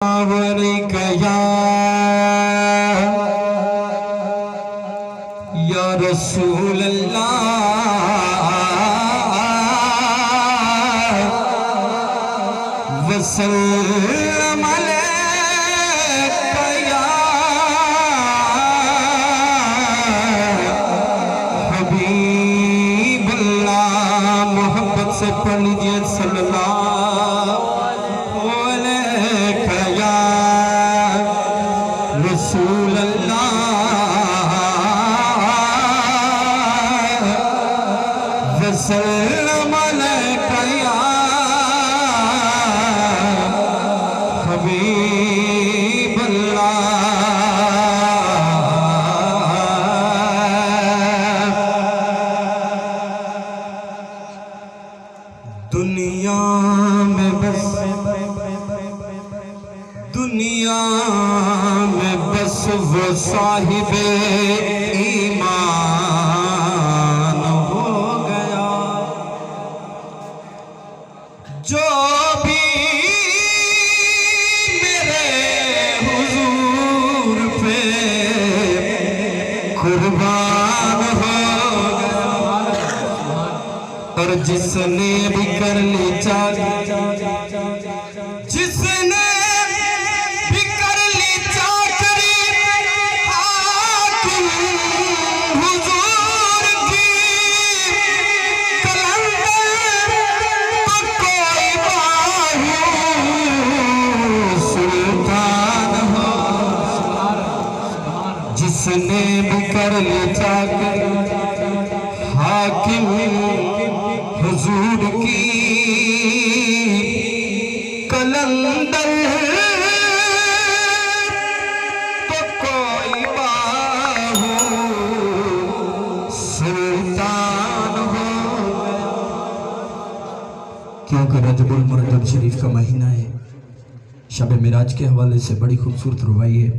या रसूल अल्लाह वसल्लम अलैका या हबीब अल्लाह। मोहब्बत से पढ़ लीजिए सल्लल्लाहु अलैका या रसूल अल्लाह वसल्लम अलैका या हबीब अल्लाह। दुनिया में बस वो साहिबे ईमान हो गया जो भी मेरे हुजूर पे कुर्बान हो गया। और जिसने भी कर ली चाली, जिसने भी कर ली चाकरी हुजूर की कलंदर तो कोई बाहू सुल्तान हो। जिसने भी कर ली चाकरी हाकिम हुजूर की कलंदर तो कोई बाहू सुल्तान हो। क्योंकि रजबुल मुरज्जब शरीफ का महीना है, शब मिराज के हवाले से बड़ी खूबसूरत रुबाई है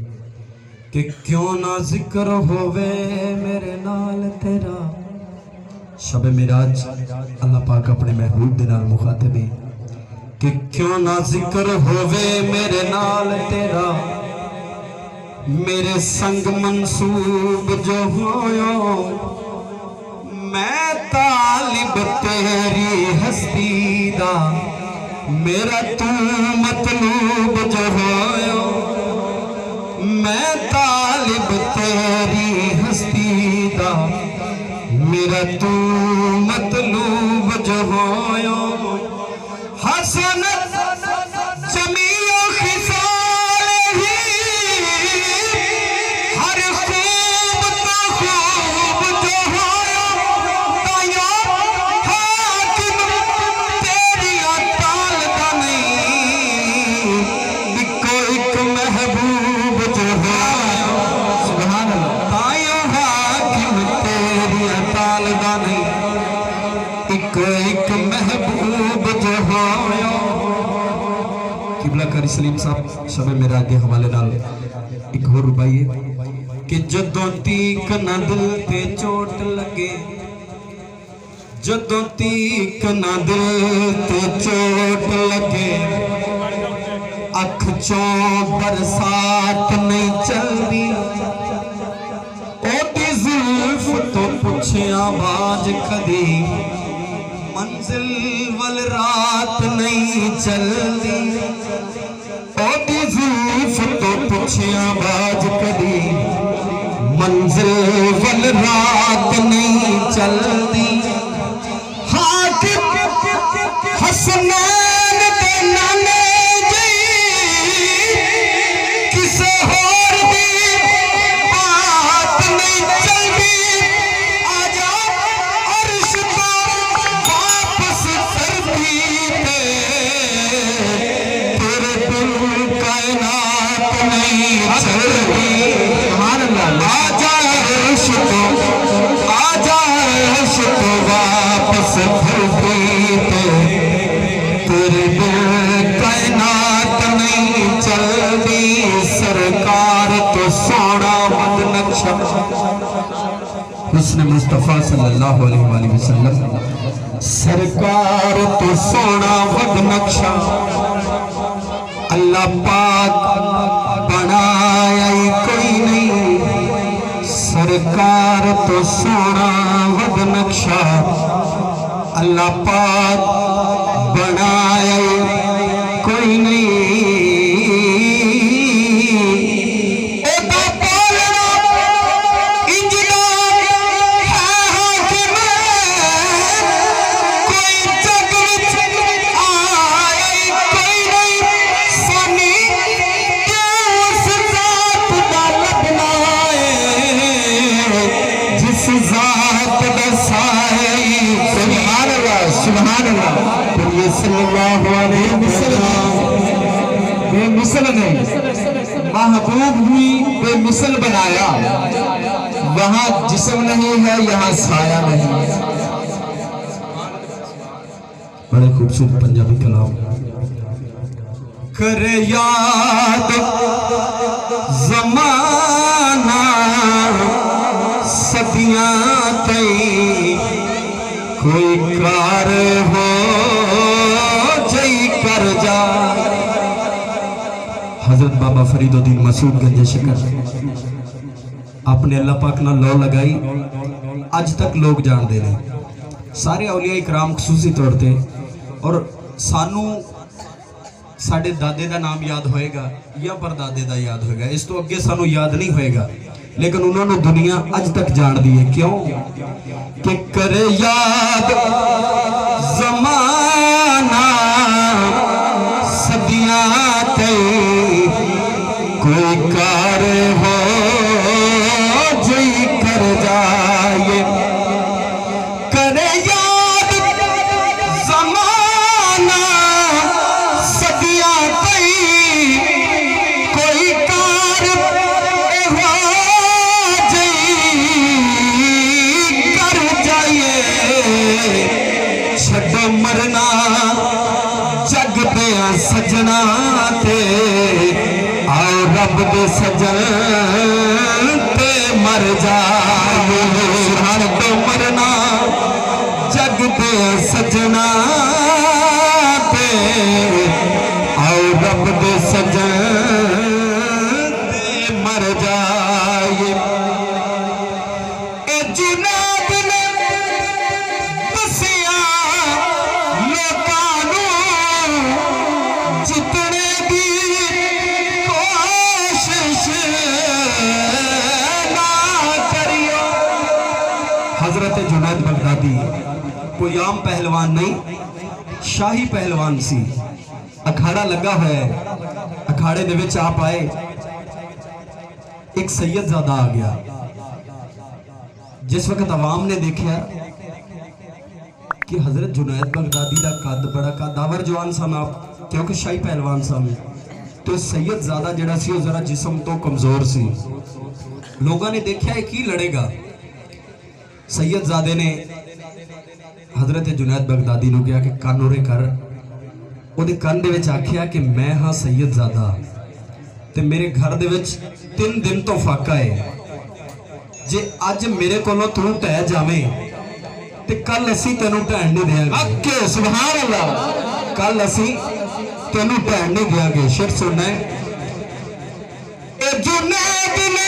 कि क्यों ना जिक्र होवे मेरे नाल तेरा। शब मिराज अल्लाह पाक अपने महबूब दे नाल मुखातिब है कि क्यों ना जिक्र होवे मेरे नाल तेरा। मेरे संग मंसूब जो होयो मैं तालिब तेरी हस्ती दा। मेरा तू मतलूब जो होयो मैं तालिब तेरी हस्ती दा। मेरा तू मतलूब जो होयो हसनत जमीओ खिसाल ही हर खूब तो खूब जो होयो तायो हाकिम तेरी अताल दा नहीं। इको एक महबूब जो होयो सुभान अल्लाह तायो हाकिम तेरी अताल दा नहीं। इको एक महबूब जो होयो। किबला कारी सलीम साहब शब मेराज के हवाले नाल एक होर रुबाई है कि जदों तीक ना दिल ते चोट लगे, जदों तीक ना दिल ते चोट लगे अख चों बरसात नहीं चलदी। ओदी जुल्फ तो पुछिया बाज कदी मंजिल वल रात नहीं चलदी। ओदी जुल्फ तो पुछिया बाज कदी मंजिल वल रात नहीं चलदी। हाकिम हसनैन दे नाने जी किसे होर दी बात नहीं चलदी। आजा अर्श तो वापस करती पे तेरे दिल कायनात नहीं चलती। सुभान अल्लाह। आजा अर्श तो वापस करती पे तेरे दिल कायनात नहीं चलती। सरकार तो सोना मद नक्शा हुस्न मुस्तफा सल्लल्लाहु अलैहि वसल्लम। सरकार तो सोना वद नक्शा अल्लाह पाक बनाया ही कोई नहीं, सरकार तो सोना वद नक्शा। अल्लाह पाक बनाया ही कोई नहीं, बेमिसल नहीं, महबूब हुई बेमिसल बनाया। वहां जिस्म नहीं है, यहाँ साया नहीं। बड़े खूबसूरत पंजाबी कलाम। करे याद जमाना सदियां तई, कोई कार हो जई कर जा। हजरत बाबा फरीदुद्दीन मसूद गंजे शिकर अपने अल्लाह पाक ना लौ लगाई, अज तक लोग जानते हैं। सारे औलिया इकराम खसूसी तौर पे, और सानू साडे दादे का नाम याद होएगा या परदादे का याद होएगा, इस तो अगे सानू याद नहीं होएगा, लेकिन उन्होंने दुनिया अज तक जानती है। क्यों कि करे याद जमाना सदियां तई, कोई कार हो जई कर जाए। करे याद जमाना सदियां तई, कोई कार हो जई कर जाए। छड्डो मरना जग दे सजना ते, आओ रब दे सजन ते मर जाए। छड्डो मरना जग दे सजना ते, आओ रब दे सजन ते मर जाए। ए जुनाब ने दसिया लोकां नूं, जितने दी कोशिश ना करियो। हजरत जुनैद बगदादी कोई आम पहलवान नहीं, शाही पहलवान सी। अखाड़ा लगा है, अखाड़े दे विच आप आए, एक सैयदजादा आ गया। जिस वक्त अवाम ने देखा कि हजरत जुनैद बगदादी का कद बड़ा कदावर जवान सन आप, क्योंकि शाही पहलवान सन, तो सैयदजादा जड़ा सी वो जरा जिस्म तो कमजोर सी। लोगों ने देखा है की लड़ेगा। सैयदजादे ने हजरत जुनैद बगदादी को कहा कि कन उरे कर। ਉਹਦੇ ਕੰਨ ਦੇ ਵਿੱਚ आख्या कि मैं हाँ सैयदजादा ते मेरे घर दे विच 3 दिन तो फाका है। जे अज मेरे कोलों तू ढह जावे ते कल असी तेनू ढहन नहीं देंगे। सुभान अल्लाह, कल असी तेनू ढहन नहीं देंगे। शेर सुनना है। ए जुनैद ने